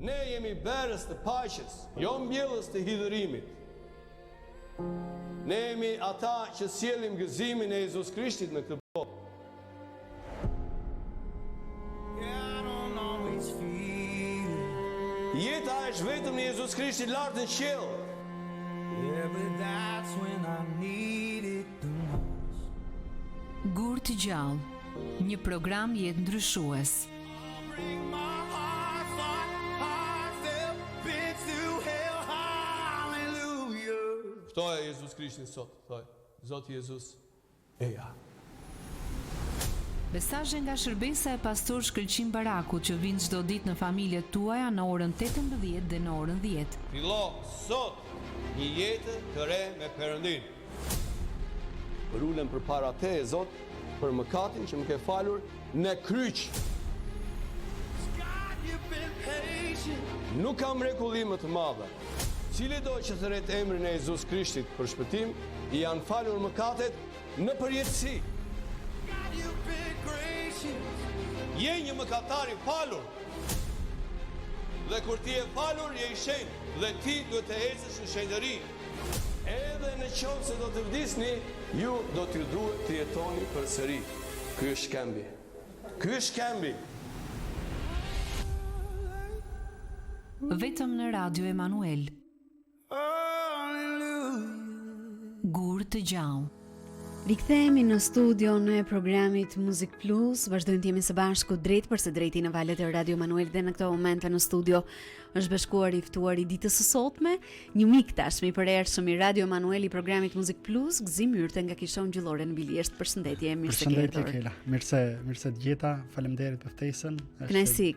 Ne jemi berës të paqes, jo mbjellës të hidhërimit. Ne jemi ata që sjellim gëzimin e Jezus Krishtit në këtë botë. Jeta është vetëm në Jezus Krishtit lart në qiell. Gur të gjallë, një program jetë ndryshues. Ftoja Jezus Krishtin sot, thoj, Zoti Jezus, eja. Mesazhe nga shërbesa e pastor Shkëlqim Baraku që vijnë çdo ditë në familjet tuaja në orën 18 dhe në orën 10. Fillo sot një jetë të re me Perëndin. Ulem përpara Te, Zot, për mëkatin që më ke falur në kryq. Nuk kam mrekulli më të madhe. Cili do që thëret emrin e Jezus Krishtit për shpëtim, i janë falur mëkatet në përjetësi. Je një mëkatar i falur. Dhe kur ti je falur, je i shenjtë, dhe ti duhet të ecësh në shenjtëri. Edhe në qoftë se do të vdisni, ju do t'ju duhet të jetoni përsëri. Ky është shkembi. Ky është shkembi. Vetëm në Radio Emanuel. Gur të gjallë. Rikthehemi në studion e programit Muzik Plus. Vazhdojmë të jemi së bashku drejt për së drejti në valët e Radio Emanuel dhe në këto momente në studio është bashkuar i ftuar i ditës së sotme, një mik tashmë i përhershëm i Radio Emanuel i programit Muzik Plus, Gzim Yrte nga Kishon Gjillore në Bilisht. Përshëndetje, mirë se ke ardhur. Përshëndetje Kela. Mirë se të gjeta. Faleminderit për ftesën.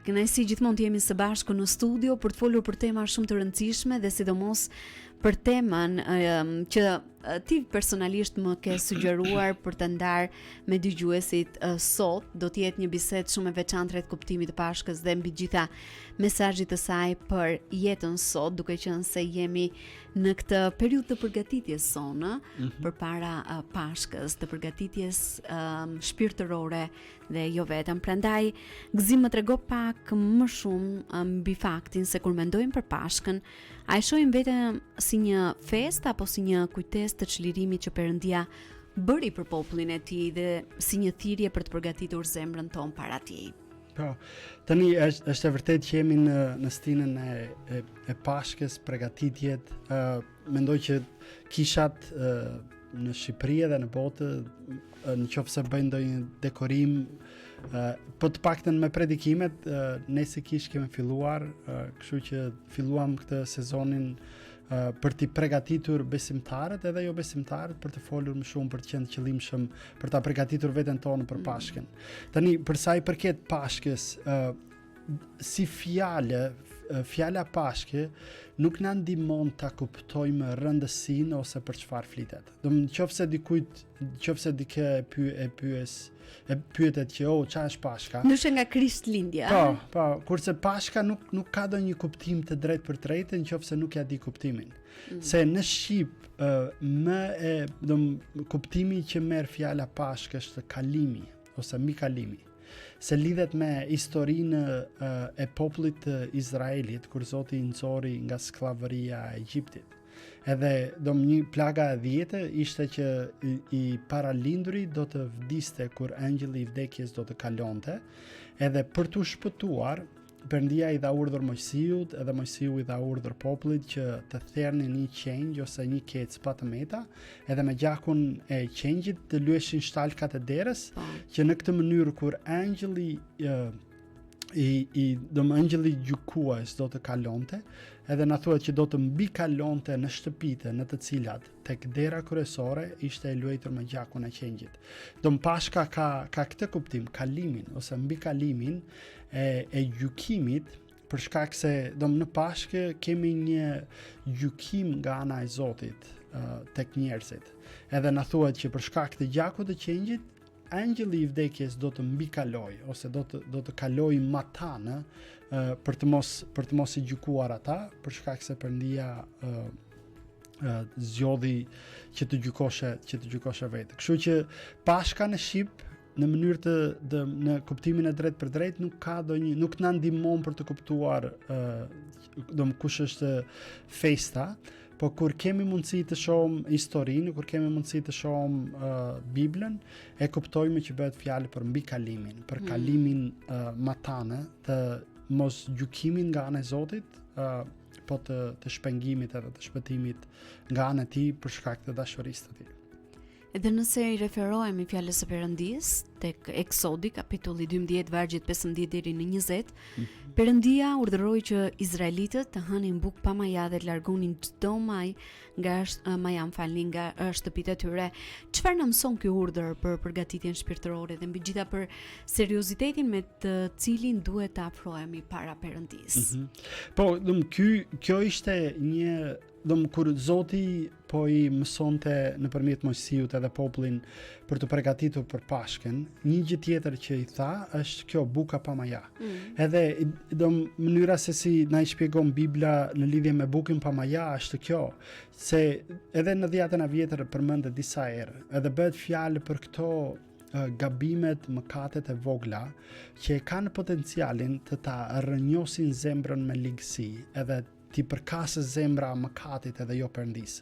Kënaqësi gjithmonë të jemi së bashku në studio për të folur për tema shumë të rëndësishme dhe sidomos për temën që ti personalisht më ke sugjeruar për të ndarë me dëgjuesit sot. Do të jetë një bisedë shumë e veçantë rreth kuptimit të Pashkës dhe mbi gjitha mesazhit të saj për jetën sot, duke qenë se jemi në këtë periudhë të përgatitjes sonë përpara Pashkës, të përgatitjes shpirtërore dhe jo vetëm. Prandaj Gzim më trego pak më shumë mbi faktin se kur mendojmë për Pashkën, a e shohim vetëm si një festë apo si një kujtesë të çlirimit që Perëndia bëri për popullin e tij dhe si një thirrje për të përgatitur zemrën tonë para tij. Po, tani është e vërtetë që jemi në stinën e Pashkës, përgatitjet. Mendoj që kishat në Shqipëri dhe në botë, nëse bëjnë ndonjë dekorim, po të paktën me predikimet, ne si kish kemi filluar, kështu që filluam këtë sezonin për t'i përgatitur besimtarët edhe jo besimtarët për të folur më shumë për të qenë qëllimshëm për ta përgatitur veten tonë për Pashkën. Tani për sa i përket Pashkës, si fjala Pashkë nuk na ndihmon ta kuptojmë rëndësinë ose për çfarë flitet. Nëse dikë e pyetet që çfarë është Pashka. Ndyshe nga Krishtlindja. Po, kurse Pashka nuk ka ndonjë kuptim të drejtë për drejtë nëse nuk ja di kuptimin. Se në shqip kuptimi që merr fjala Pashkë është kalimi ose mbi kalimi. Se lidhet me historinë e popullit të Izraelit kur Zoti i nxori nga skllavëria e Egjiptit. Edhe një plaga e 10 ishte që i paralinduri do të vdiste kur angjëlli i vdekjes do të kalonte, edhe për t'u shpëtuar Perëndia i dha urdhër Mojsiut, edhe Mojsiu i dha urdhër popullit që të therrnin një qenj ose një kec pa të meta, edhe me gjakun e qenjit të lyeshin shtalkat e derës, që në këtë mënyrë kur angjëlli angjëlli gjykues do të kalonte, edhe na thuhet që do të mbi kalonte në shtëpitë në të cilat tek dera kryesore ishte e luajtur me gjakun e qenjit. Pashka ka këtë kuptim, kalimin ose mbi kalimin e gjykimit, për shkak se në Pashkë kemi një gjykim nga ana e Zotit tek njerëzit. Edhe na thuhet që për shkak të gjakut të qenjit angjëlli i vdekjes do të mbikaloj ose do të kaloj matanë për të mos i gjykuar ata, për shkak se Perëndia zgjodhi që të gjykoshe vetë. Kështu që Pashka në Shqip në mënyrë në kuptimin e drejt për drejt nuk na ndihmon për të kuptuar kush është festa, po kur kemi mundësi të shohim historinë, kur kemi mundësi të shohim Biblën, e kuptojmë që bëhet fjalë për mbikalimin, për kalimin matane të mos gjykimin nga ana e Zotit, po të shpengimit edhe të shpëtimit nga ana e tij për shkak të dashurisë të tij. Edhe nëse i referohemi fjalës së Perëndis tek Eksodi kapitulli 12 vargjet 15 deri në 20, Perëndia urdhëroi që izraelitët të hanin bukë pa maja dhe të largonin çdo maj nga shtëpitë e tyre. Çfarë na mëson ky urdhër për përgatitjen shpirtërore dhe mbi gjitha për seriozitetin me të cilin duhet të afrohemi para Perëndis? Po, kjo ishte një kur Zoti po i mësonte nëpërmjet Mojsiut edhe popullin për të përgatitur për Pashkën, një gjë tjetër që i tha është kjo buka pa maja. Edhe mënyra se si na i shpjegon Bibla në lidhje me bukën pa maja është kjo, se edhe në 10 vjetër përmendet disa herë, edhe bëhet fjalë për këto gabimet, mëkatet e vogla që kanë potencialin të ta rrënjosin zemrën me ligësi, edhe ti përkasë zemra mëkatit edhe jo Perëndis.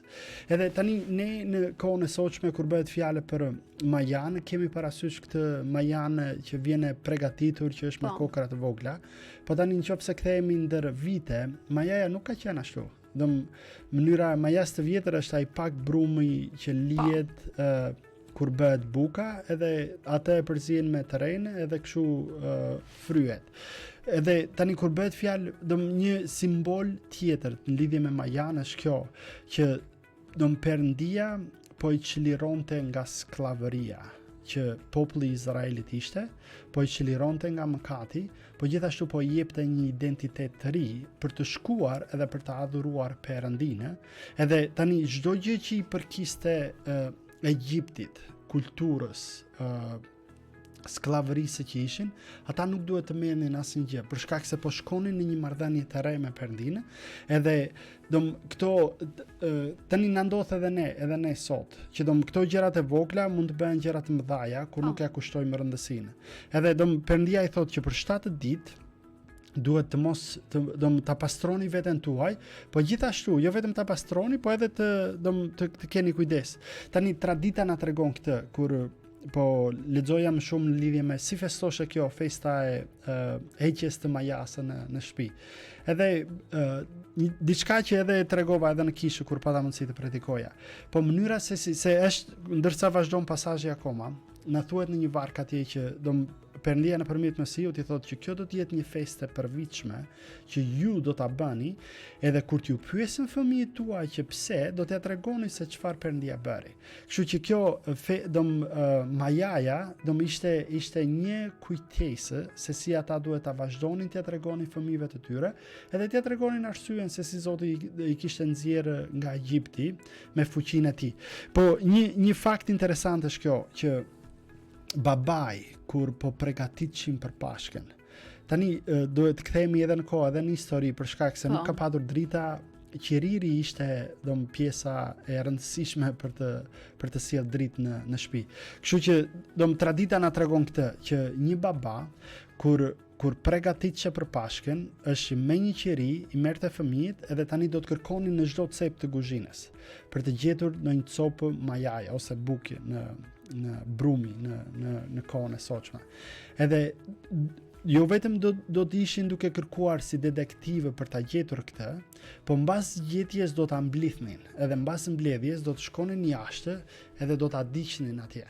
Edhe tani ne në kohën e sotshme kur bëhet fjalë për majan, kemi parasysh këtë majan që vjen e përgatitur, që është me kokra të vogla, po tani nëse kthehemi ndër vite, majaja nuk ka qenë ashtu. Mënyra e majas të vjetër është ai pak brumi që lihet kur bëhet buka, edhe atë e përzihen me terren edhe kështu fryhet. Edhe tani kur bëhet fjalë, një simbol tjetër në lidhje me majan është kjo, që Perëndia po i çlironte nga skllavëria që populli i Izraelit ishte, po i çlironte nga mëkati, po gjithashtu po i jepte një identitet të ri për të shkuar edhe për të adhuruar Perëndinë. Edhe tani çdo gjë që i përkiste Egjiptit, kulturës, skllavërisë që ishin, ata nuk duhet të merrnin asnjë gjë, për shkak se po shkonin në një marrëdhënie të re me Perëndinë, edhe këto tani na ndodh edhe ne sot, që këto gjërat e vogla mund të bëhen gjëra të mëdha kur nuk ja kushtojmë rëndësinë. Edhe Perëndia i thotë që për 7 ditë duhet të ta pastroni veten tuaj, po gjithashtu jo vetëm ta pastroni, po edhe të keni kujdes. Tani tradita na tregon këtë, kur po lexoja më shumë në lidhje me si festoshte kjo festa e heqjes të majasë në shtëpi. Edhe diçka që edhe tregova edhe në kishë kur pata mundësi të praktikoja. Po mënyra se është, ndërsa vazhdon pasazhi akoma, na thuhet në një varg atje që Perëndia nëpërmjet Mesiut i thotë që kjo do të jetë një festë e përvitshme që ju do ta bëni, edhe kur t'ju pyesin fëmijët tuaj që pse, do t'ia tregoni se çfarë Perëndia bëri. Kështu që kjo majaja ishte një kujtesë se si ata duhet ta vazhdonin t'ia tregonin fëmijëve të tyre, edhe t'ia tregonin arsyeën se si Zoti i kishte nxjerrë nga Egjipti me fuqinë e tij. Po një fakt interesant është kjo, që babai kur po përgatiteshin për Pashkën. Tani duhet të kthehemi edhe në kohë, edhe në histori, për shkak se nuk ka patur drita, qiriri ishte pjesa e rëndësishme për të sjellë dritë në shtëpi. Kështu që tradita na tregon këtë, që një baba kur përgatiteshe për Pashkën, është me një qiri, i merrte fëmijët, edhe tani do të kërkonin në çdo cep të kuzhinës për të gjetur në një copë majaje ose buke në brumi në kohën e sotshme. Edhe jo vetëm do të ishin duke kërkuar si detektive për ta gjetur këtë, po mbas gjetjes do ta mblidhnin, edhe mbas mbledhjes do të shkonin jashtë edhe do ta diqnin atje.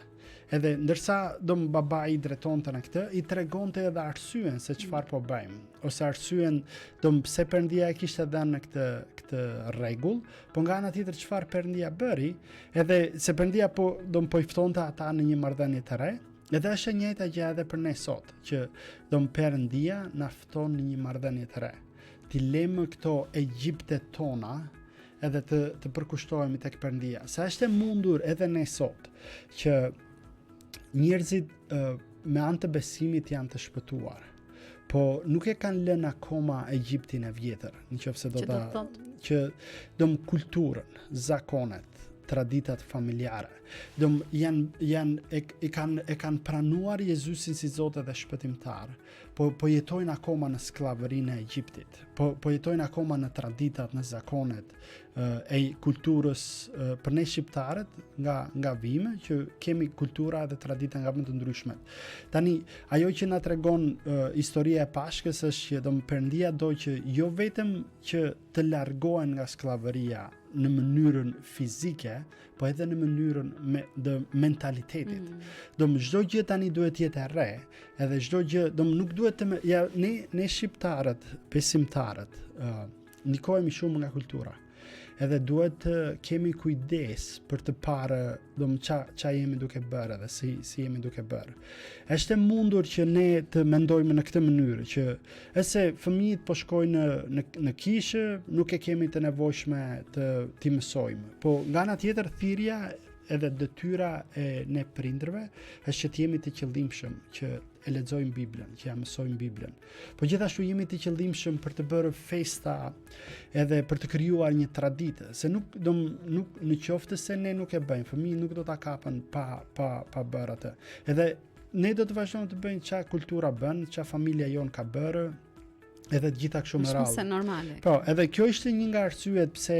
Edhe ndërsa babai i drejtonte në këtë, i tregonte edhe arsyeën se çfarë po bëjmë, ose arsyeën pse Perëndia e kishte dhënë këtë rregull, po nga ana tjetër çfarë Perëndia bëri, edhe se Perëndia po i ftonte ata në një marrëdhënie të re. Edhe është e njëjta gjë edhe për ne sot, që Perëndia na fton në një marrëdhënie të re. Ti lëmë këto Egjiptet tona edhe të përkushtohemi tek Perëndia. Sa është e mundur edhe ne sot që njerëzit me anë të besimit janë të shpëtuar, po nuk e kanë lënë akoma Egjiptin e vjetër, nëse do ta që kulturën, zakonet, traditat familjare. E kanë pranuar Jezusin si Zot dhe shpëtimtar, po jetojnë akoma në sklavërinë e Egjiptit, po jetojnë akoma në traditat, në zakonet e kulturës për ne shqiptarët nga vime, që kemi kultura dhe tradita nga më të ndryshmet. Tani, ajo që na tregon historia e Pashkës është që Perëndia do që jo vetëm që të largohen nga sklavëria në mënyrën fizike, po edhe në mënyrën dhe mentalitetit. Çdo gjë tani duhet jetë e re, edhe çdo gjë, nuk duhet të ne shqiptarët, besimtarët, ndikohemi shumë nga kultura. Edhe duhet të kemi kujdes për të parë qa jemi duke bërë dhe si jemi duke bërë. Është e mundur që ne të mendojmë në këtë mënyrë, që ese fëmijët po shkojnë në kishë, nuk e kemi të nevojshme t'i mësojmë. Po nga ana tjetër thirrja edhe detyra e ne prindërve është që t'jemi të qëllimshëm, që e lexojmë Biblën, që ja mësojmë Biblën. Po gjithashtu jemi të qëllimshëm për të bërë festa edhe për të krijuar një traditë, se nuk në qoftë se ne nuk e bëjmë, fëmijët nuk do ta kapën pa bërë atë. Edhe ne do të vazhdojmë të bëjmë çka kultura bën, çka familja jon ka bërë, edhe të gjitha kështu me radhë. Është normale. Po, edhe kjo ishte një nga arsyet pse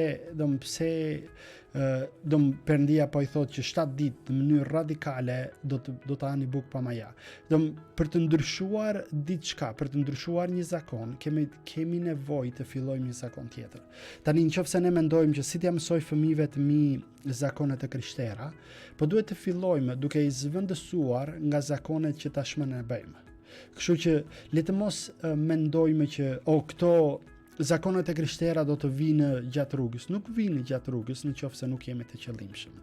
Perëndia po i thotë që 7 ditë në mënyrë radikale do të hani bukë pa maja. Për të ndryshuar diçka, për të ndryshuar një zakon, kemi nevojë të fillojmë një zakon tjetër. Tani nëse ne mendojmë që si t'ja mësoj fëmijëve të mi zakonet e krishterë, po duhet të fillojmë duke i zëvendësuar nga zakonet që tashmë ne bëjmë. Kështu që le të mos mendojmë që këto zakonet e krishterë do të vinë gjatë rrugës. Nuk vinë gjatë rrugës nëse nuk jemi të qëllimshëm.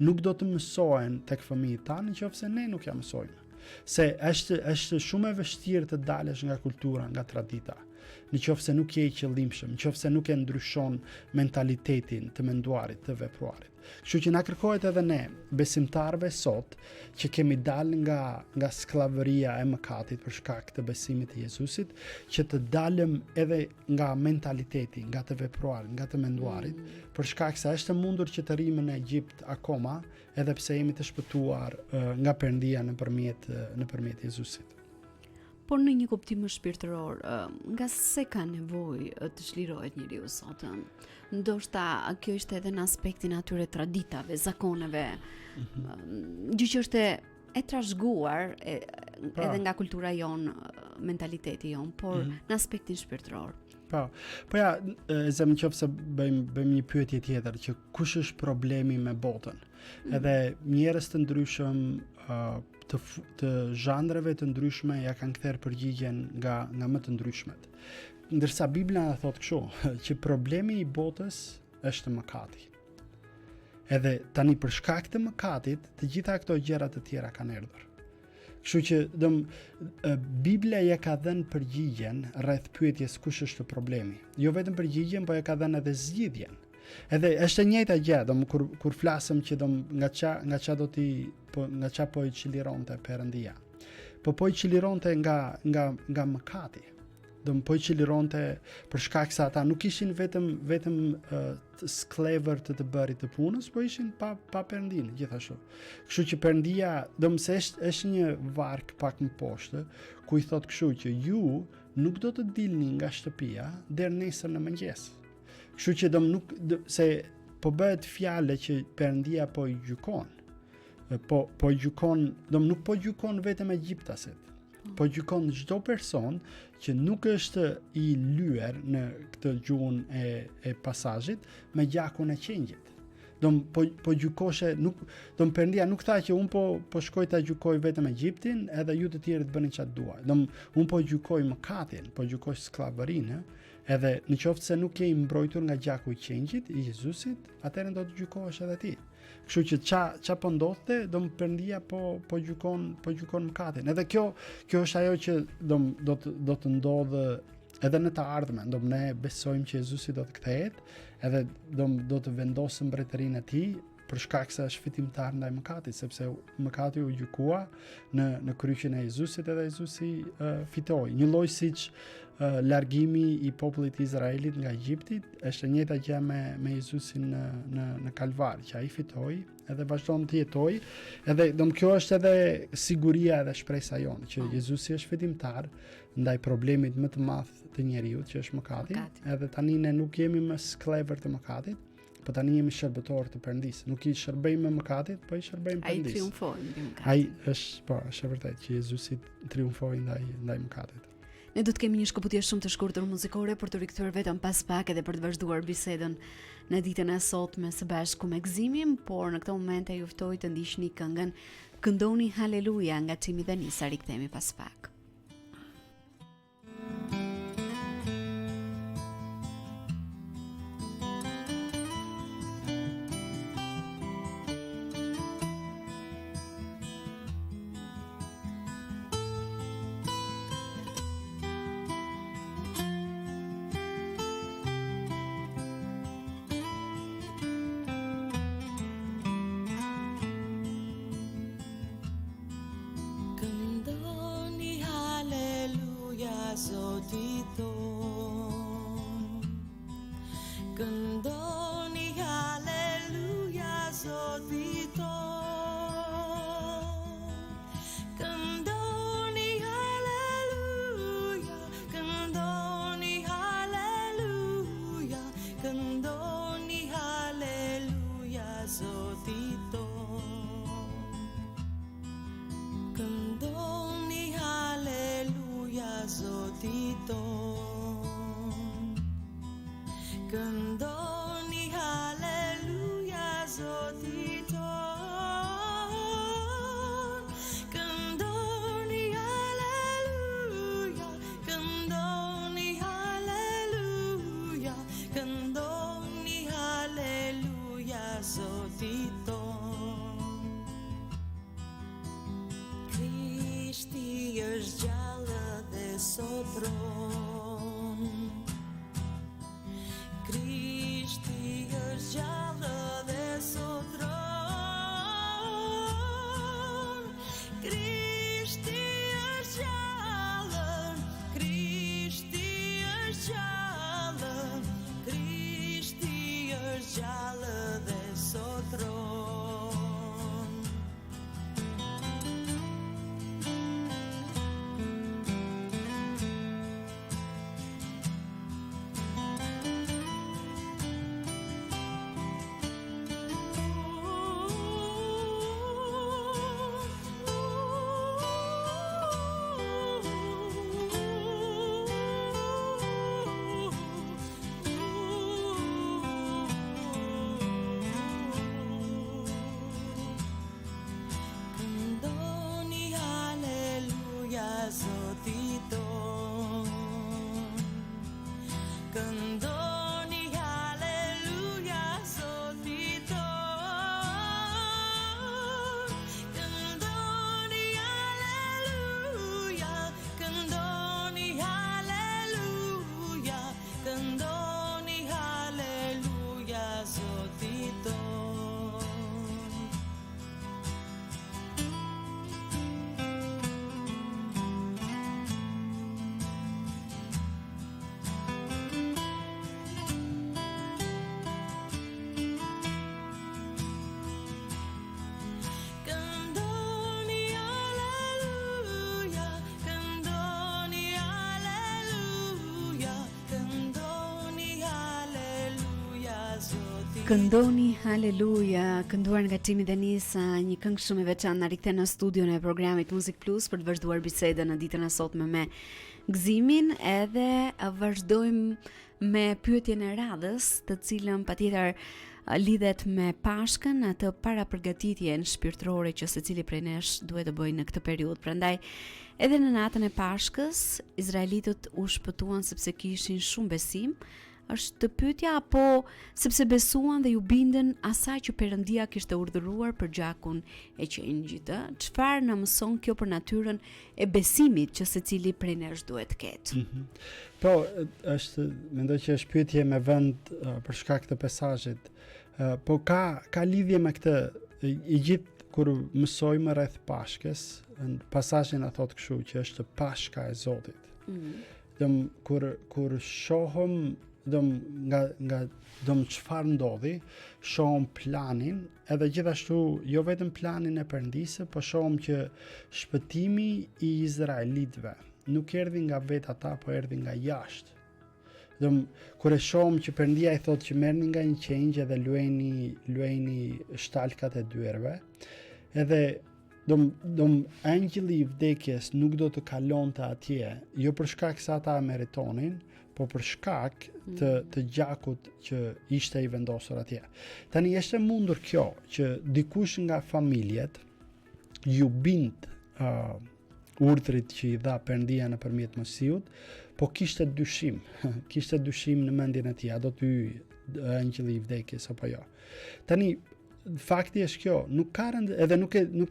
Nuk do të mësohen tek fëmijët tanë nëse ne nuk ja mësojmë. Se është shumë e vështirë të dalësh nga kultura, nga tradita, nëse nuk je i qëllimshëm, nëse nuk e ndryshon mentalitetin të menduarit, të vepruarit. Kështu që na kërkohet edhe ne, besimtarve sot, që kemi dalë nga sklavëria e mëkatit për shkak të besimit të Jezusit, që të dalëm edhe nga mentaliteti, nga të vepruarit, nga të menduarit, për shkak se është mundur që të rrimë në Egjipt akoma, edhe pse jemi të shpëtuar nga Perëndia nëpërmjet Jezusit. Por në një kuptim më shpirtëror, nga se ka nevojë të çlirohet njeriu sot? Ndoshta kjo është edhe në aspektin atyre traditave, zakoneve, gjë që është e trashëguar edhe nga kultura jon, mentaliteti jon, por në aspektin shpirtëror. Po ja, nëse bëjmë një pyetje tjetër, që kush është problemi me botën? Edhe njerëz të ndryshëm të zhandreve të ndryshme ja kanë kthyer përgjigjen nga më të ndryshmet. Ndërsa Bibla na thotë kështu, që problemi i botës është mëkati. Edhe tani për shkak të mëkatit, të gjitha këto gjëra të tjera kanë erdhur. Kështu që Bibla ja ka dhënë përgjigjen rreth pyetjes kush është problemi. Jo vetëm përgjigjen, po ja ka dhënë edhe zgjidhjen. Edhe është e njëjta gjë, kur flasëm që nga çka po i çlironte Perëndia. Po i çlironte nga mëkati. Po i çlironte për shkak se ata nuk ishin vetëm sklavër të bërit të punës, po ishin pa Perëndinë gjithashtu. Kështu që Perëndia, se është një varg pak më poshtë, ku i thotë kështu që ju nuk do të dilni nga shtëpia deri nesër në mëngjes. Kështu që se po bëhet fjalë që Perëndia po i gjykon. Po gjykon, nuk po gjykon vetëm egjiptasit. Po gjykon çdo person që nuk është i lyer në këtë gjuhën e pasazhit me gjakun e qengjit. Po gjykoshe, Perëndia nuk tha që un po shkoj ta gjykoj vetëm Egjiptin, edhe ju të tjerët bëni çfarë duani. Un po gjykoj mëkatin, po gjykoj sklavërinë, edhe nëse nuk je i mbrojtur nga gjaku i qengjit i Jezusit, atëherë do të gjykohesh edhe ti. Kështu që ça po ndodhte, Perëndia po gjykon mëkatin. Edhe kjo është ajo që do të ndodhë edhe në të ardhmen. Ne besojmë që Jezusi do të kthehet, edhe do të vendosë mbretërinë e tij për shkak se është fitimtar ndaj mëkatit, sepse mëkati u gjykua në kryqin e Jezusit edhe Jezusi fitoi. Një lloj siç largimi i popullit Izraelit nga Egjipti është e njëjta gjë me Jezusin në Kalvar, që ai fitoi edhe vazhdon të jetojë, edhe kjo është edhe siguria edhe shpresa jonë që Jezusi është fitimtar ndaj problemit më të madh të njeriut që është mëkati. Edhe tani ne nuk jemi më sklever të mëkatit, po tani jemi shërbëtor të Perëndisë. Nuk i shërbejmë me mëkatit, po i shërbejmë Perëndisë. Ai triumfoi mbi mëkatin. Ai është e vërtetë që Jezusi triumfoi ndaj mëkatit. Ne do të kemi një shkëputje shumë të shkurtër muzikore për të rikthyer vetëm pas pak edhe për të vazhduar bisedën në ditën e sotme së bashku me Gëzimin, por në këtë moment ju ftoj të ndiqni këngën Këndoni Haleluja nga Çimi dhe Nisa. Rikthehemi pas pak. Këndoni haleluja Zotit ton. Këndoni haleluja, këndoni haleluja, këndoni haleluja Zotit ton. Këndoni haleluja Zotit ton. Këndoni haleluja Zotit ton. Këndoni haleluja, këndoni haleluja, këndoni haleluja Zotit ton. Krishti është gjallë dhe sotron. Krishti është gjallë dhe sotron. Krishti është gjallë, Krishti është gjallë, Krishti është gjallë dhe sotron. Këndoni haleluja Zotit ton. Këndoni haleluja Zotit ton. Këndoni haleluja, këndoni haleluja, këndoni haleluja Zotit ton. Këndoni haleluja, këndoni haleluja, këndoni haleluja Zotit. Këndoni Haleluja, kënduar nga Çimi dhe Nisa, një këngë shumë e veçantë na rikthen në studion e programit Music Plus për të vazhduar bisedën në ditën e sotme me Gëzimin, edhe vazhdojmë me pyetjen e radhës, të cilën patjetër lidhet me Pashkën, atë parapërgatitjen shpirtërore që secili prej nesh duhet të bëjë në këtë periudhë. Prandaj, edhe në natën e Pashkës, izraelitët u shpëtuan sepse kishin shumë besim. Është pyetja, apo sepse besuan dhe ju bindën asaj që Perëndia kishte urdhëruar për gjakun e qenjit. Çfarë na mëson kjo për natyrën e besimit që secili prej nesh duhet të ketë? Po, mendoj që është pyetje me vend për shkak të pesazhit Po ka lidhje me këtë, i gjithë kur mësojmë rreth Pashkës, në pasazhin e thotë kështu që është Pashka e Zotit. Kur shohëm nga çfarë ndodhi, shohëm planin, edhe gjithashtu jo vetëm planin e Perëndisë, po shohëm që shpëtimi i izraelitëve nuk erdhi nga vetë ata, po erdhi nga jashtë. Kur e shohëm që Perëndia i thotë që merrni nga një qenjë edhe luajni shtalkat e dyerve, edhe angjëlli i vdekjes nuk do të kalonte atje, jo për shkak se ata e meritonin, po për shkak të gjakut që ishte i vendosur atje. Tani është mundur kjo që dikush nga familjet ju bind urdhrit që i dha Perëndia nëpërmjet Mosiut, po kishte dyshim në mendjen e tij, a do të hyjë angjëlli i vdekjes apo jo. Tani fakti është kjo, nuk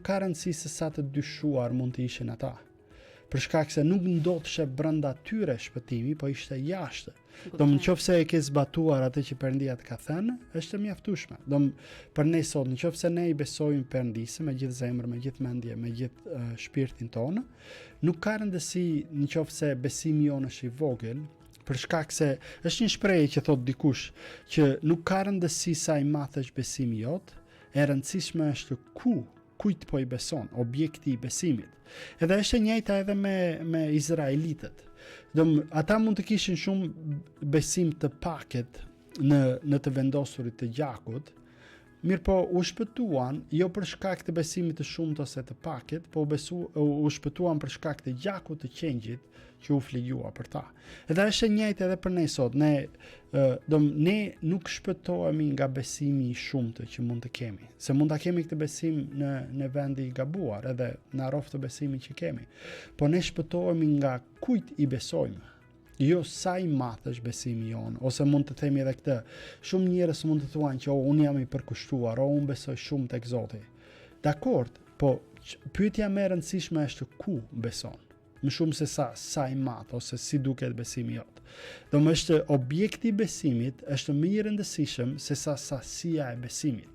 ka rëndësi se sa të dyshuar mund të ishin ata. Për shkak se nuk ndodhte brenda tyre shpëtimi, po ishte jashtë. Nëse e ke zbatuar atë që Perëndia të ka thënë, është mjaftueshme. Për ne sot, nëse ne i besojmë Perëndisë me gjithë zemër, me gjithë mendje, me gjithë shpirtin tonë, nuk ka rëndësi nëse besimi jonë është i vogël, për shkak se është një shprehje që thot dikush që nuk ka rëndësi sa i madh është besimi jot, e rëndësishme është kujt po i beson, objekti i besimit. Edhe është e njëjta edhe me izraelitët. Ata mund të kishin shumë besim të paket në të vendosurit të gjakut, mirë po u shpëtuan jo për shkak të besimit të shumt ose të paket, po u shpëtuan për shkak të gjakut të qengjit që u fligjua për ta. Edhe është e njëjtë edhe për ne sot. Ne nuk shpëtohemi nga besimi i shumtë që mund të kemi. Se mund ta kemi këtë besim në vendi i gabuar, edhe në rroft të besimit që kemi. Po ne shpëtohemi nga kujt i besojmë. Jo sa i madh është besimi jonë, ose mund të themi edhe këtë. Shumë njerëz mund të thuan që unë jam i përkushtuar, unë besoj shumë tek Zoti. Dakord, po pyetja më e rëndësishme është ku beson. Më shumë se sa i madh ose si duket besimi jot. Është objekti i besimit është më i rëndësishëm se sasia e besimit.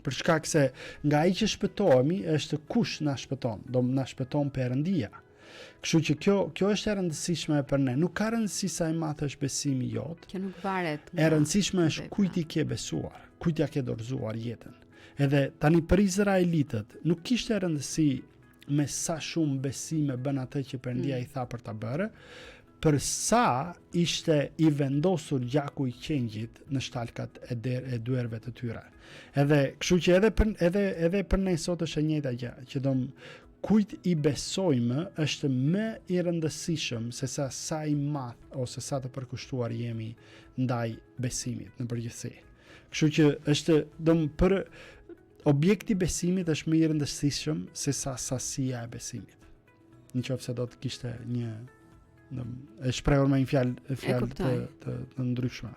Për shkak se nga ai që shpëtohemi është kush na shpëton, na shpëton Perëndia. Kështu që kjo është e rëndësishme për ne. Nuk ka rëndësi sa i madh është besimi jot. Që nuk varet. E rëndësishme është kujt i ke besuar, kujt ja ke dorëzuar jetën. Edhe tani për izraelitët nuk kishte rëndësi me sa shumë besime bën atë që Perëndia i tha për ta bërë, për sa ishte i vendosur gjaku i qengjit në shtalkat e dyerve të tyre. Edhe kështu që edhe për ne sot është e njëjta gjë, që kujt i besojmë është më i rëndësishëm se sa i madh ose sa të përkushtuar jemi ndaj besimit në përgjithësi. Kështu që është për objekti besimit është më i rëndësishëm se sasia e besimit. Nëse do të kishte e shprehur me një fjalë të ndryshme.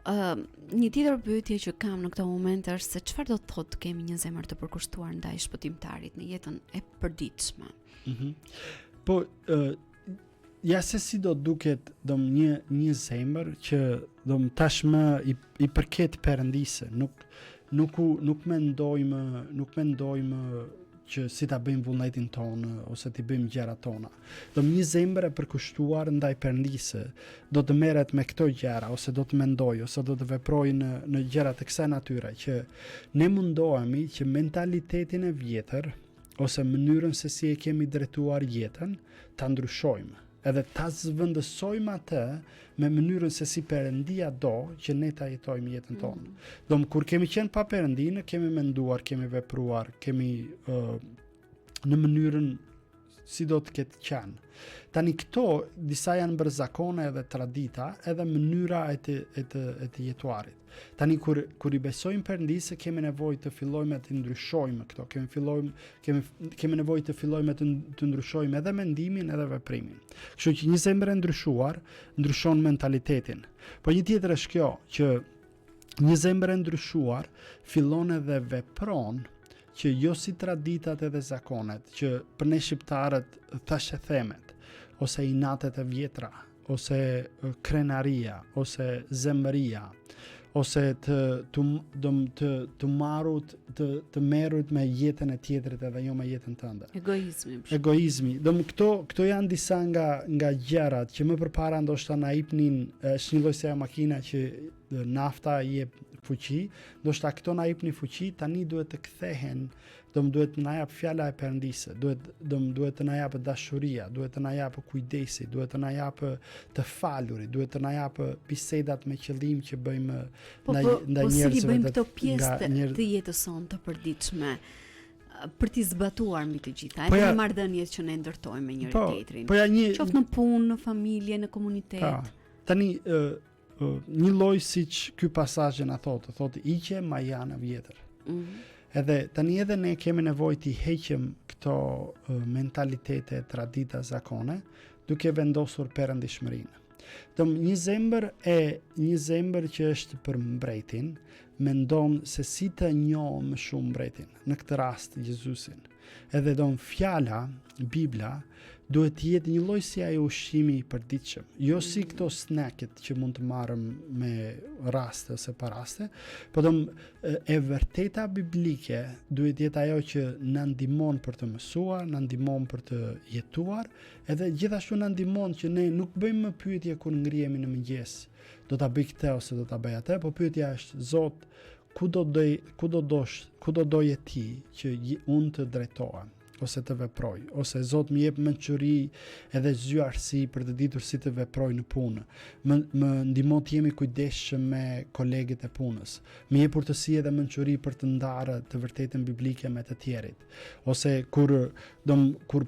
Një tjetër pyetje që kam në këtë moment është se çfarë do të thotë të kemi një zemër të përkushtuar ndaj shpëtimtarit në jetën e përditshme. Po ja se si do duket një zemër që tashmë i përket Perëndisë, nuk mendojmë që si ta bëjmë vullnetin tonë ose ti bëjmë gjërat tona. Një zemër e përkushtuar ndaj Perëndisë do të merret me këto gjëra ose do të mendojë ose do të veprojë në gjëra të kësaj natyre që ne mundohemi që mentalitetin e vjetër ose mënyrën se si e kemi drejtuar jetën ta ndryshojmë. Edhe ta zvendësojmë atë me mënyrën se si Perëndia do që ne ta jetojmë jetën tonë. Kur kemi qenë pa Perëndinë, kemi menduar, kemi vepruar, kemi në mënyrën si do të ketë qenë. Tani këto disa janë bërë zakone edhe tradita, edhe mënyra e të jetuarit. Tani kur i besojmë Perëndisë, kemi nevojë të fillojmë të ndryshojmë këto. Kemi nevojë të fillojmë të ndryshojmë edhe mendimin edhe veprimin. Kështu që një zemër e ndryshuar ndryshon mentalitetin. Po një tjetër është kjo, që një zemër e ndryshuar fillon edhe vepron që jo si traditat edhe zakonet, që për ne shqiptarët thashë themet, ose inatet e vjetra, ose krenaria, ose zemëria, ose të marrut të merrut me jetën e tjetrit edhe jo me jetën tënde. Egoizmi. Këto janë disa nga gjërat që më përpara ndoshta na jepnin është një lloj se makina që nafta jep fuqi, ndoshta këto na jepnin fuqi, tani duhet të kthehen, duhet të na jap fjala e Perëndisë, duhet të na jap dashuria, duhet të na jap kujdesi, duhet të na jap të falurit, duhet të na jap bisedat me qëllim që bëjmë ndaj njerëzve. Po si bëjmë këto pjesë të jetës sonë të përditshme për t'i zbatuar mbi të gjitha, edhe në marrëdhëniet që ne ndërtojmë me njëri tjetrin. Qoftë në punë, në familje, në komunitet. Tani një lloj siç ky pasazh na thotë iqe ma janë vjetër. Edhe tani edhe ne kemi nevojë të heqim këto mentalitete, tradita, zakone, duke vendosur perëndishmërinë. Një zemër që është për mbretin, mendon se si të njohë më shumë mbretin, në këtë rast Jezusin. Edhe fjala, Bibla, duhet të jetë një lloj si ai ushqimi i përditshëm, jo si këto snacket që mund të marrëm me raste ose pa raste, por e vërteta biblike duhet jetë ajo që na ndihmon për të mësuar, na ndihmon për të jetuar, edhe gjithashtu na ndihmon që ne nuk bëjmë më pyetje kur ngrihemi në mëngjes, do ta bëj këtë ose do ta bëj atë, po pyetja është Zot, ku do doje ti që unë të drejtohem? Ose të veproj, ose Zot më jep mençuri edhe zyrtarësi për të ditur si të veproj në punë. Më ndihmo të jemi kujdesshëm me kolegët e punës. Më jep urtësi edhe mençuri për të ndarë të vërtetën biblike me të tjerit. Ose kur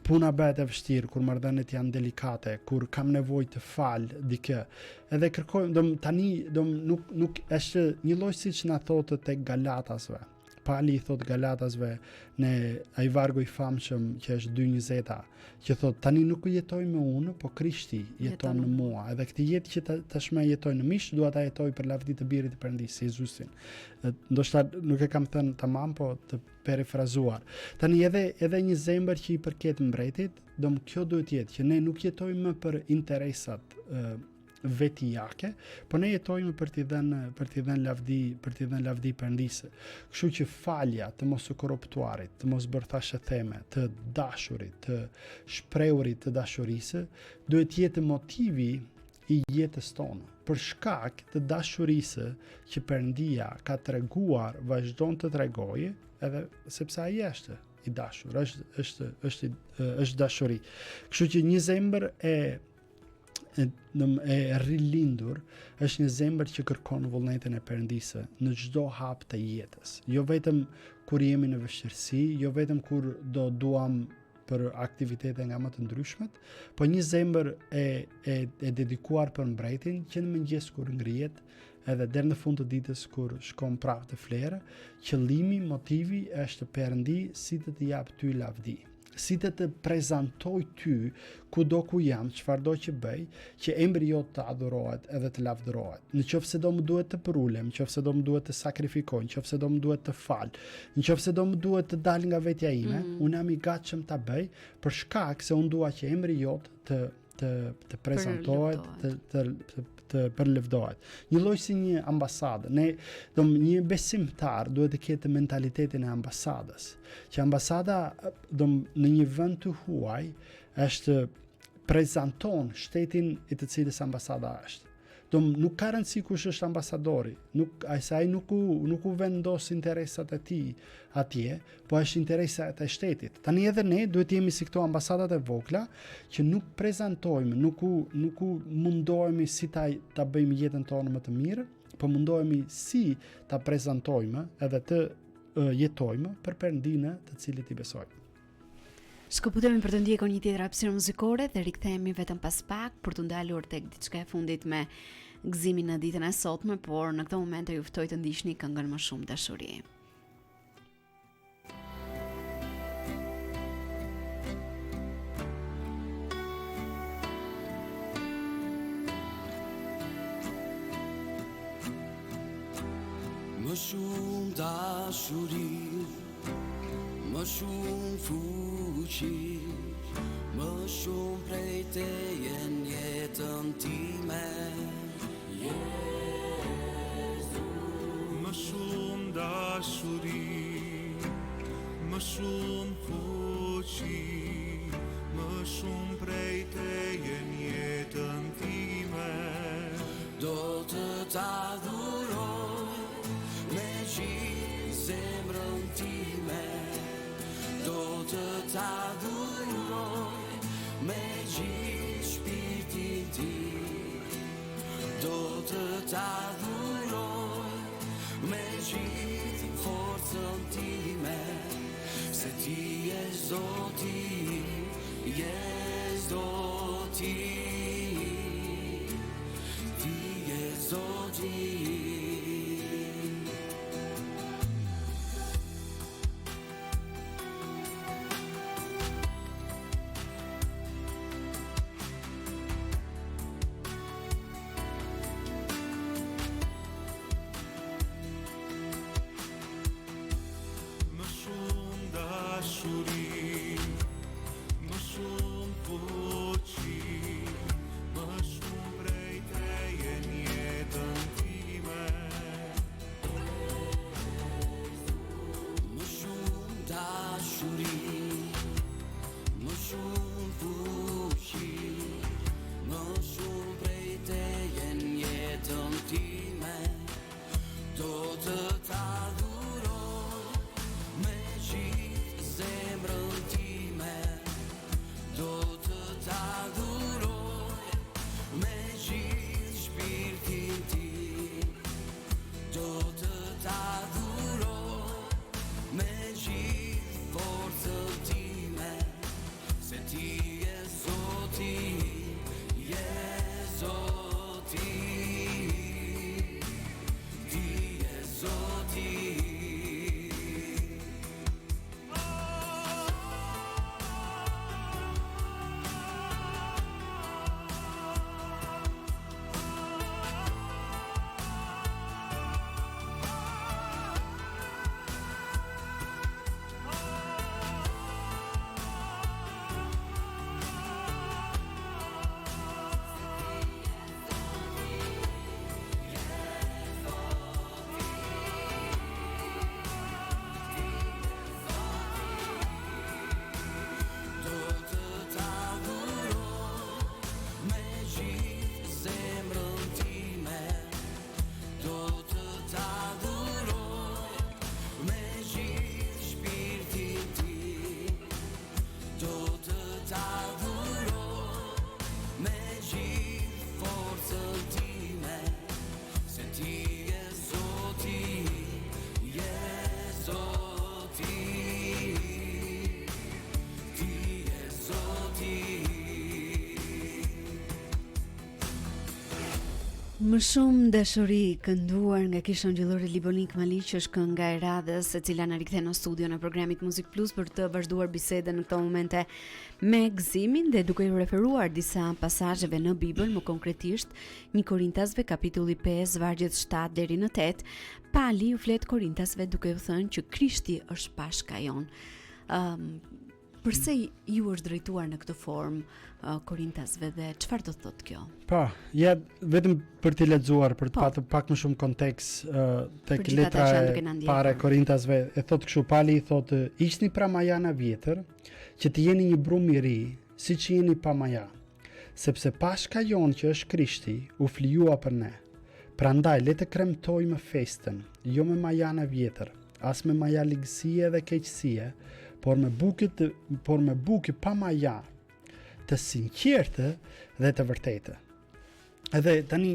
puna bëhet e vështirë, kur marrëdhëniet janë delikate, kur kam nevojë të fal dikë, edhe kërkojmë, tani nuk është një lloj siç na thotë tek Galatasve. Pali I thot Galatasve në ai vargu I famshëm që është 2:20, që thot tani nuk jetoj me unë, po Krishti jeton në mua. Edhe këtë jetë që tashmë jetoj në mish, dua ta jetoj për lavdi të Birit të Perëndisë, Jezusin. Ndoshta nuk e kam thënë tamam, po të perifrazuar. Tani edhe një zemër që I përket mbretit, kjo duhet jetë që ne nuk jetojmë më për interesat vetijake, po ne jetojmë për t'i dhënë lavdi Perëndisë. Kështu që falja të mos u korruptuarit, të mos bërthashëtheme, të dashurit, të shprehurit të dashurisë, duhet jetë motivi I jetës tonë. Për shkak të dashurisë që Perëndia ka treguar, vazhdon të tregojë, edhe sepse ai është I dashur, është dashuri. Kështu që një zemër e rilindur është një zemër që kërkon vullnetin e Perëndisë në çdo hap të jetës. Jo vetëm kur jemi në vështirësi, jo vetëm kur duam për aktivitete nga më të ndryshmet, po një zemër e dedikuar për mbretin që në mëngjes kur ngrihet edhe deri në fund të ditës kur shkon prapë të flerë, qëllimi, motivi është Perëndi si të jap ty lavdi. Si të prezantoj ty kudo ku jam, çfarëdo që bëj, që emri jot të adhurohet edhe të lavdërohet. Nëse do më duhet të përulem, nëse do më duhet të sakrifikoj, nëse do më duhet të fal, nëse do më duhet të dal nga vetja ime, unë jam I gatshëm ta bëj për shkak se unë dua që emri jot të prezantohet, të përlëvdohet. Një lloj si një ambasadë. Një besimtar duhet të ketë mentalitetin e ambasadës. Që ambasada në një vend të huaj është prezanton shtetin I të cilës ambasada është. Nuk ka rëndësi kush është ambasadori, ai nuk u vendos interesat e tij atje, po është interesat e shtetit. Tani edhe ne duhet jemi si këto ambasadat e vogla që nuk prezantojmë, nuk u mundohemi si ta bëjmë jetën tonë më të mirë, po mundohemi si ta prezantojmë edhe të jetojmë për Perëndinë të cilit I besojmë. Shkëputemi për të ndjekur një tjetër hapësirë muzikore dhe rikthehemi vetëm pas pak për të ndalur tek diçka e fundit me gëzimin në ditën e sotme, por në këtë moment ju ftoj të ndiqni këngën Më shumë dashuri. Më shumë dashuri, më shumë fuqi, më shumë prej teje në jetën time. Jezu dashuri, më shumë fuqi, më shumë prej teje jetën time. Do të t'adhuroj me gjithë zemrën time. Do të t'adhuroj me gjithë shpirtin tim. Do të t'adhuroj me gjithë forcën time. Se ti je Zoti, je Zoti. Ti je Zoti. Më shumë dashuri, më shumë fuqi, më shumë prej teje jetën time. Më shumë dashuri, më shumë fuqi, më shumë prej teje jetën time. Do të t'adhuroj me gjithë zemrën time. Do të t'adhuroj me gjithë shpirtin tim. Do të t'adhuroj me gjithë forcën time. Se ti je Zoti, je Zoti. Ti je Zoti. Do të t'adhuroj me gjithë zemrën time. Do të t'adhuroj me gjithë shpirtin tim. Do të t'adhuroj me gjithë forcën time. Se ti je Zoti, je Zoti. Ti je Zoti. Më shumë dashuri kënduar nga Kisha Ngjyllore Libonik Mali, që është kënga e radhës e cila na rikthen në studio në programit Muzik Plus për të vazhduar bisedën në këto momente me gëzimin dhe duke ju referuar disa pasazheve në Bibël, më konkretisht 1 Korintasve kapitulli 5 vargjet 7 deri në 8, Pali u flet Korintasve duke u thënë që Krishti është pashka jon. Përse ju është drejtuar në këtë formë Korintasve dhe çfarë do thotë kjo? Pa, ja vetëm për t'i lexuar, për të Po. patur pak më shumë kontekst tek Për gjithë ata letra që janë e duke na ndjekur. pare Korintasve, e thot kështu, Pali i thotë, ishni pra majana vjetër, që të jeni një brum i ri, si që jeni pa maja, sepse pashka jon që është Krishti, u flijua për ne. Prandaj le të kremtojmë festën, jo me majana vjetër, as me maja ligësie dhe keqësie, por me buke pa maja, të sinqertë dhe të vërtetë. Edhe tani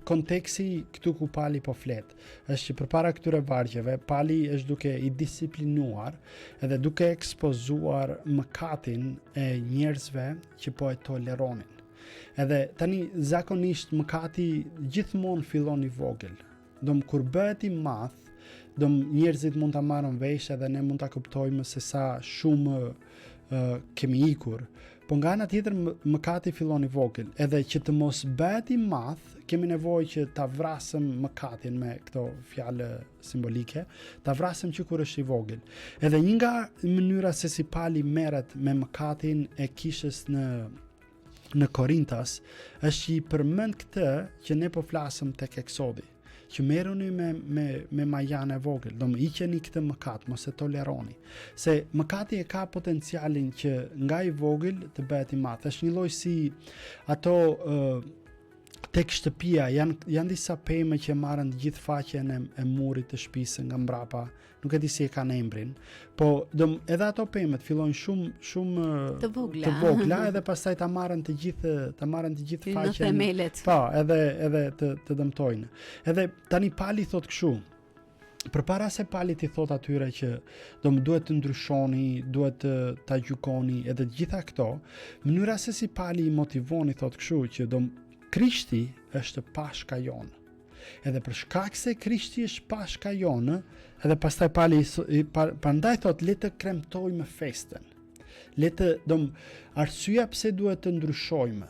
konteksti këtu ku Pali po flet, është që përpara këtyre vargjeve Pali është duke i disiplinuar edhe duke ekspozuar mëkatin e njerëzve që po e toleronin. Edhe tani zakonisht mëkati gjithmonë fillon i vogël. Kur bëhet i madh, njerëzit mund ta marrën vesh edhe ne mund ta kuptojmë se sa shumë kemi ikur. Po nga ana tjetër mëkati fillon i vogël, edhe që të mos bëhet i madh, kemi nevojë që ta vrasëm mëkatin me këto fjalë simbolike, ta vrasëm që kur është i vogël. Edhe një nga mënyra se si Pali merret me mëkatin e kishës në Korintas, është që i përmend këtë që ne po flasëm tek Eksodi. që merruni me majan e vogël, do më hiqeni këtë mëkat, mos e toleroni. Se mëkati e ka potencialin që nga i vogël të bëhet i madh. Është një lloj si ato tek shtëpia janë disa pemë që marrin të gjithë faqen e murit të shtëpisë nga mbrapa. Nuk e di si e kanë emrin, po edhe ato pemët fillojnë shumë të vogla, edhe pastaj ta marrin të gjithë faqen. Në themelet. Po, edhe të dëmtojnë. Edhe tani pali thot kështu. Përpara se pali ti thot atyre që duhet të ndryshoni, duhet ta gjykoni edhe të gjitha këto, mënyra se si pali i motivoni thot kështu që Krishti është pashka jonë. Edhe për shkak se Krishti është pashka jonë, edhe pastaj pali prandaj thot le të kremtojmë festen. Le të arsyeja pse duhet të ndryshojmë.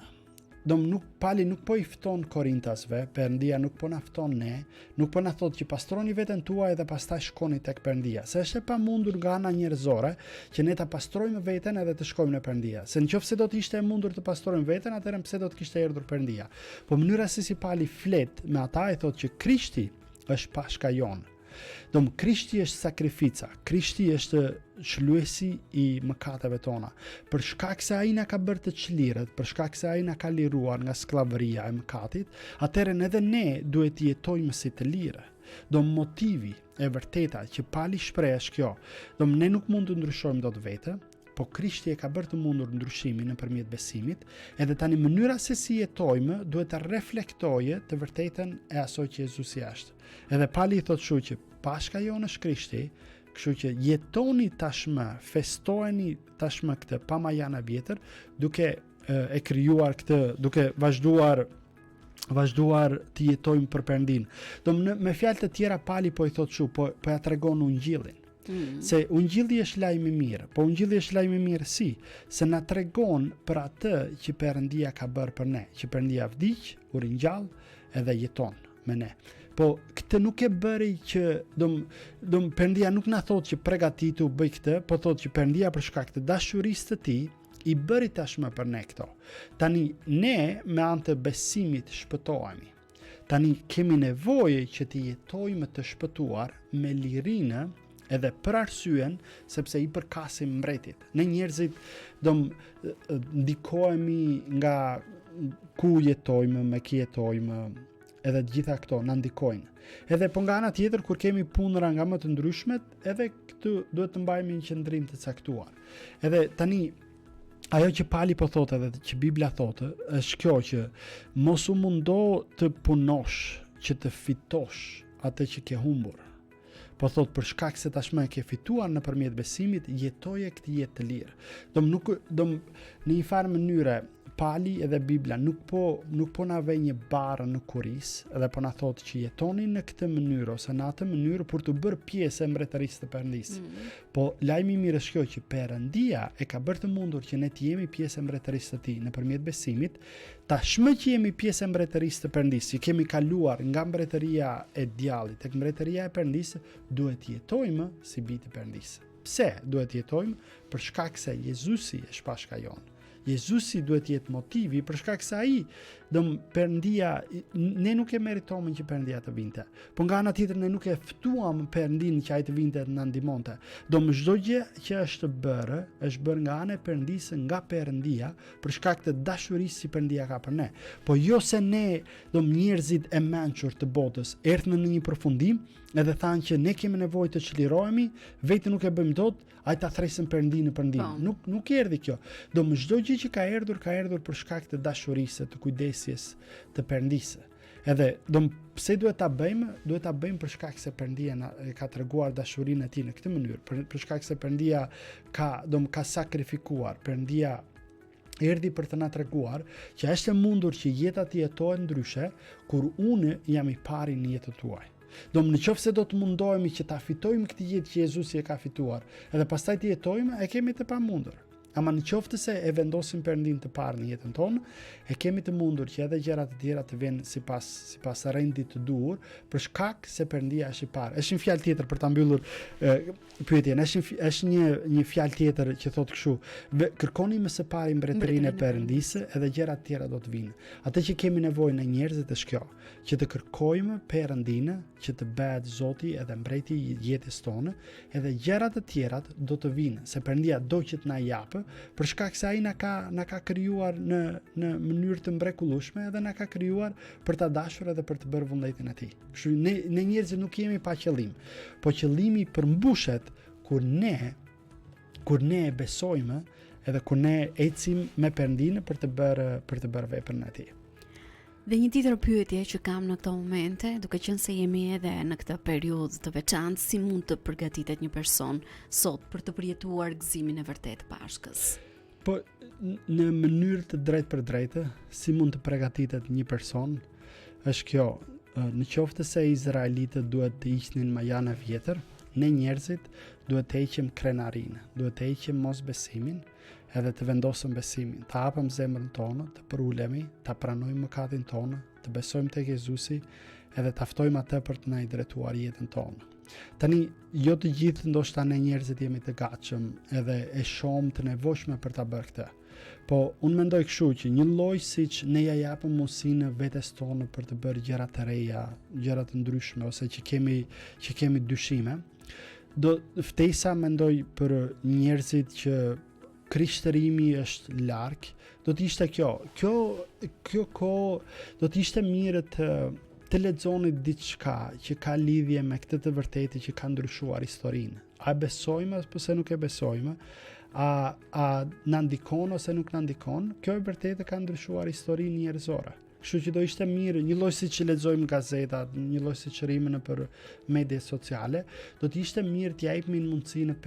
Pali nuk po i fton Korintasve, Perëndia nuk po na fton ne, nuk po na thot që pastroni veten tuaj dhe pastaj shkoni tek Perëndia. Se është e pamundur nga ana njerëzore që ne ta pastrojmë veten edhe të shkojmë në Perëndia. Se nëse do të ishte e mundur të pastrojmë veten, atëherë pse do të kishte erdhur Perëndia. Po mënyra se si Pali flet me ata e thot që Krishti është pashka jonë. Krishti është sakrifica, Krishti është shlyesi i mëkateve tona. Për shkak se ai na ka bërë të çlirët, për shkak se ai na ka liruar nga skllavëria e mëkatit, atëherë edhe ne duhet të jetojmë si të lirë. Motivi e vërteta që Pali shpreh është kjo. Ne nuk mund të ndryshojmë dot vetë, po Krishti e ka bërë të mundur ndryshimin nëpërmjet besimit, edhe tani mënyra se si jetojmë duhet të reflektojë të vërtetën e asoj që Jezusi është. Edhe Pali i thotë kështu që pashka jonë është Krishti, kështu që jetoni tashmë, festoheni tashmë këtë pamajana vjetër, duke e krijuar këtë, duke vazhduar të jetojmë për Perëndin. Me fjalë të tjera Pali po i thotë kështu, po ja tregon ungjillin. Se ungjilli është lajm i mirë, po ungjilli është lajm i mirë se na tregon për atë që Perëndia ka bërë për ne, që Perëndia vdiq, u ringjall edhe jeton me ne. Po këtë nuk e bëri që Perëndia nuk na thotë që përgatitu bëj këtë, po thotë që Perëndia për shkak të dashurisë të tij i bëri tashmë për ne këto. Tani ne me anë të besimit shpëtohemi. Tani kemi nevojë që të jetojmë të shpëtuar me lirinë edhe për arsyen sepse i përkasim mbretit. Ne njerëzit ndikohemi nga ku jetojmë, me ki jetojmë, edhe të gjitha këto na ndikojnë. Edhe po nga ana tjetër kur kemi punëra nga më të ndryshmet, edhe këtu duhet të mbajmë një qëndrim të caktuar. Edhe tani ajo që Pali po thotë edhe që Bibla thotë është kjo që mos u mundo të punosh që të fitosh atë që ke humbur. Po thot për shkak se tashmë e ke fituar nëpërmjet besimit, jetoje këtë jetë të lirë. Në një farë mënyre Pali edhe Bibla nuk po na vë një barë në kuris, edhe po na thotë që jetoni në këtë mënyrë ose në atë mënyrë për të bërë pjesë e mbretërisë të Perëndisë. Po lajmi i mirë është kjo që Perëndia e ka bërë të mundur që ne të jemi pjesë e mbretërisë së Tij nëpërmjet besimit. Tashmë që jemi pjesë e mbretërisë të Perëndisë, që kemi kaluar nga mbretëria e djallit tek mbretëria e Perëndisë, duhet të jetojmë si bijtë e Perëndisë. Pse duhet të jetojmë? Për shkak se Jezusi është pashka jonë. Jezusi duhet jetë motivi për shkak se ai Perëndia, ne nuk e meritojmë që Perëndia të vinte. Po nga ana tjetër ne nuk e ftuam Perëndin që ai të vinte të na ndihmonte. Çdo gjë që është bërë nga ana e Perëndisë, nga Perëndia, për shkak të dashurisë që Perëndia ka për ne. Po jo se ne, njerëzit e mençur të botës, erdhën në një përfundim edhe thanë që ne kemi nevojë të çlirohemi, vetë nuk e bëjmë dot, ai ta thresën Perëndin në Perëndim. Nuk erdhi kjo. Çdo gjë që ka erdhur për shkak të dashurisë, të kujdesjes të Perëndisë. Edhe pse duhet ta bëjmë? Duhet ta bëjmë për shkak se Perëndia ka treguar dashurinë e tij në këtë mënyrë, për shkak se Perëndia ka sakrifikuar, Perëndia erdhi për të na treguar që është e mundur që jeta të jetohet ndryshe kur unë jam i pari në jetën tuaj. Nëse do të mundohemi që ta fitojmë këtë jetë që Jezusi e ka fituar, edhe pastaj të jetojmë, e kemi të pamundur. Ama në qoftë se e vendosim Perëndin të parë në jetën tonë, e kemi të mundur që edhe gjërat e tjera të vinë sipas rendit të duhur, për shkak se Perëndia është i parë. Është një fjalë tjetër për ta mbyllur pyetjen. Është një fjalë tjetër që thotë kështu: kërkoni më së pari mbretërinë e Perëndisë, edhe gjërat tjera do të vinë. Atë që kemi nevojë në njerëzit është kjo, që të kërkojmë Perëndinë, që të bëhet Zoti edhe mbreti i jetës tonë, edhe gjërat e tjera do të vinë, se Perëndia do që të na japë, për shkak se ai na ka krijuar në mënyrë të mrekullueshme, edhe na ka krijuar për ta dashur edhe për të bërë vullnetin e tij. Kështu ne njerëzit nuk jemi pa qëllim, po qëllimi përmbushet kur ne e besojmë edhe kur ne ecim me Perëndinë për të bërë veprën e tij. Dhe një tjetër pyetje që kam në këto momente, duke qenë se jemi edhe në këtë periudhë të veçantë, si mund të përgatitet një person sot për të përjetuar gëzimin e vërtetë Pashkës? Po në mënyrë të drejtë për drejtë, si mund të përgatitet një person, është kjo: në qoftë se izraelitët duhet të hiqnin Majana vjetër, ne njerëzit duhet të heqim krenarinë, duhet të heqim mosbesimin, edhe të vendosëm besimin, të hapëm zemrën tonë, të përulemi, të pranojmë mëkatin tonë, të besojmë tek Jezusi, edhe të aftojmë atë për të na i drejtuar jetën tonë. Tani, jo të gjithë ndoshta ne njerëzit jemi të gatshëm edhe e shohim të nevojshme për ta bërë këtë. Po unë mendoj kështu që një lloj siç ne ja japëm mundësinë vetes tonë për të bërë gjëra të reja, gjëra të ndryshme, ose që kemi dyshime, do ftesa mendoj për njerëzit që krishtërimi është larg, do të ishte kjo kohë do të ishte mirë të lexoni diçka që ka lidhje me këtë të vërtetë që ka ndryshuar historinë. A besojmë apo se nuk e besojmë? A na ndikon ose nuk na ndikon? Kjo e vërtetë ka ndryshuar historinë njerëzore. Kështu që do ishte mirë, një lloj siç lexojmë gazetat, një lloj siç rrimë nëpër media sociale, do të ishte mirë të japim mundësinë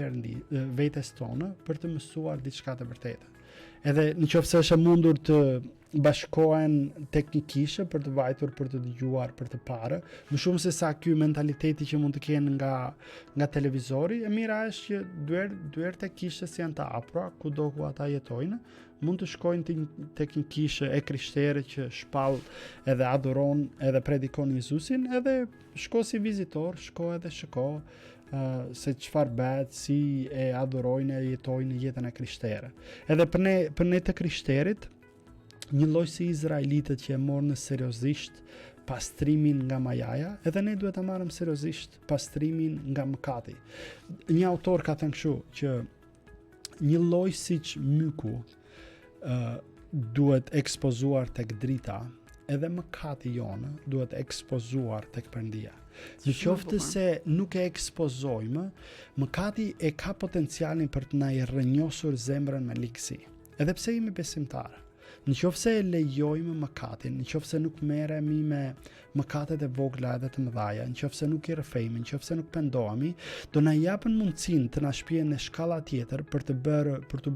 vetes tonë për të mësuar diçka të vërtetë. Edhe nëse është e mundur të bashkohen tek një kishe për të vajtur, për të dëgjuar, për të parë, më shumë se sa ky mentaliteti që mund të kenë nga televizori, e mira është që dyert tek kishës janë të hapura, kudo ku ata jetojnë, mund të shkojnë tek një kishe e krishtere që shpall edhe adoron edhe predikon Jezusin, edhe shko si vizitor, shko edhe shiko se çfarë bëhet, si e adorojnë e jetojnë jetën e krishtere. Edhe për ne të krishterit, një lloj si izraelitët që e morën seriozisht pastrimin nga majaja, edhe ne duhet ta marrim seriozisht pastrimin nga mëkati. Një autor ka thënë kështu që një lloj siç myku duhet ekspozuar tek drita, edhe mëkati jonë duhet ekspozuar tek Perëndia. Në qoftë se nuk e ekspozojmë, mëkati e ka potencialin për të na i rrënjosur zemrën me ligësi. Edhe pse jemi besimtarë, në qoftë se e lejojmë mëkatin, në qoftë se nuk merremi me mëkatet e vogla edhe të mëdha, në qoftë se nuk i rrëfejmë, në qoftë se nuk pendohemi, do na japën mundësinë të na shpihen në shkalla tjetër për të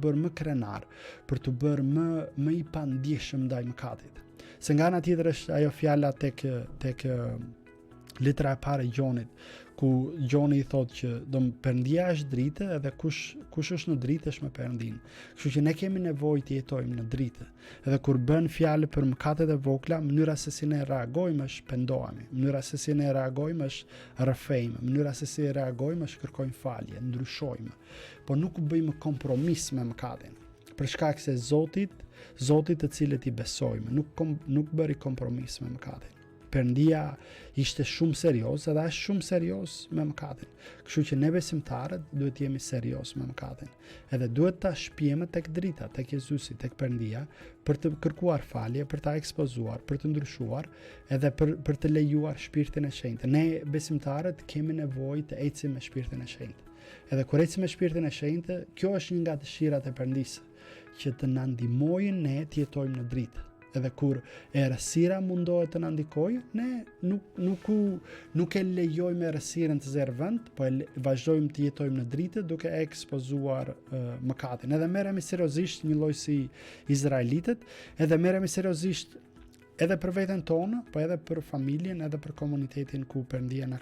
bërë më krenar, për të bërë më i pandjeshëm ndaj mëkatit. Se nga ana tjetër është ajo fjala tek letra e parë e Gjonit, ku Gjoni i thotë që Perëndia është dritë edhe kush është në dritë është me Perëndin. Kështu që ne kemi nevojë të jetojmë në dritë. Edhe kur bën fjalë për mëkatet e vogla, mënyra se si ne reagojmë është pendohemi, mënyra se si ne reagojmë është rrëfejmë, mënyra se si reagojmë është kërkojmë falje, ndryshojmë. Po nuk bëjmë kompromis me mëkatin. Për shkak se Zotit të cilët i besojmë, nuk bëri kompromis me mëkatin. Perëndia ishte shumë serioz, edhe është shumë serioz me mëkatin. Kështu që ne besimtarët duhet jemi serioz me mëkatin. Edhe duhet ta shpjejmë tek drita, tek Jezusi, tek Perëndia, për të kërkuar falje, për ta ekspozuar, për të ndryshuar, edhe për të lejuar Shpirtin e Shenjtë. Ne besimtarët kemi nevojë të ecim me Shpirtin e Shenjtë. Edhe kur ecim me Shpirtin e Shenjtë, kjo është një nga dëshirat e Perëndisë, që të na ndihmojë ne të jetojmë në dritë. Edhe kur errësira mundohet të na ndikojë, ne nuk e lejojmë errësirën të zerë vend, po vazhdojmë të jetojmë në dritë duke ekspozuar mëkatin. Edhe merremi seriozisht një lloj si izraelitët, edhe merremi seriozisht edhe për veten tonë, po edhe për familjen, edhe për komunitetin ku Perëndia na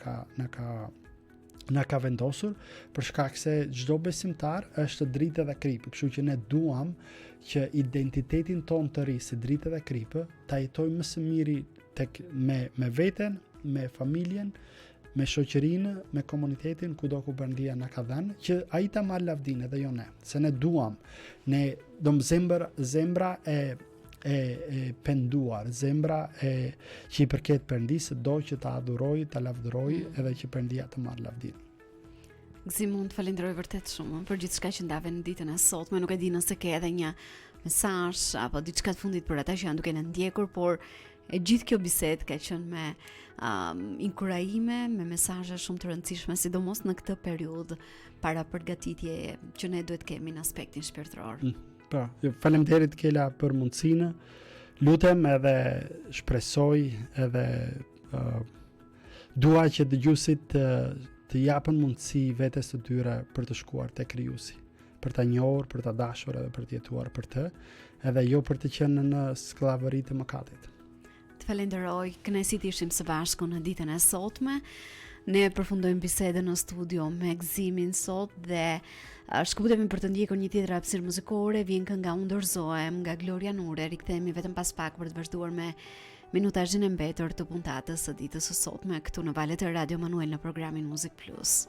ka na ka vendosur për shkak se çdo besimtar është dritë dhe kripë, kështu që ne duam që identitetin ton të ri si dritë dhe kripë ta jetojmë më së miri tek me veten, me familjen, me shoqërinë, me komunitetin kudo ku Perëndia na ka dhënë, që ai ta marrë lavdinë edhe jo ne. Se ne duam, ne dom zemra e penduar, zemra që i përket Perëndisë do që ta adhuroj, ta lavdëroj edhe që Perëndia të marrë lavdinë. Gzimund, falenderoj vërtet shumë për gjithçka që ndave në ditën e sotme. Nuk e di nëse ke edhe një mesazh apo diçka të fundit për ata që janë duke na ndjekur, por e gjithë kjo bisedë ka qenë me inkurajime, me mesazhe shumë të rëndësishme, sidomos në këtë periudhë para përgatitje që ne duhet kemi në aspektin shpirtëror. Po, faleminderit Kela për mundësinë. Lutem edhe shpresoj edhe dua që dëgjuesit të japën mundësi vetes të tyre për të shkuar tek Krijuesi, për ta njohur, për ta dashur edhe për të jetuar për të, edhe jo për të qenë në skllavëri të mëkatit. Të falenderoj, kënaqësi ishim së bashku në ditën e sotme. Ne përfundojmë bisedën në studio me Gzimin sot dhe shkëputemi për të ndjekur një tjetër hapësirë muzikore. Vjen kënga Unë dorëzohem nga Gloria Nure. Rikthehemi vetëm pas pak për të vazhduar me minutazhin e mbetur të puntatës së ditës së sotme këtu në valët e Radio Manuel në programin Muzik Plus.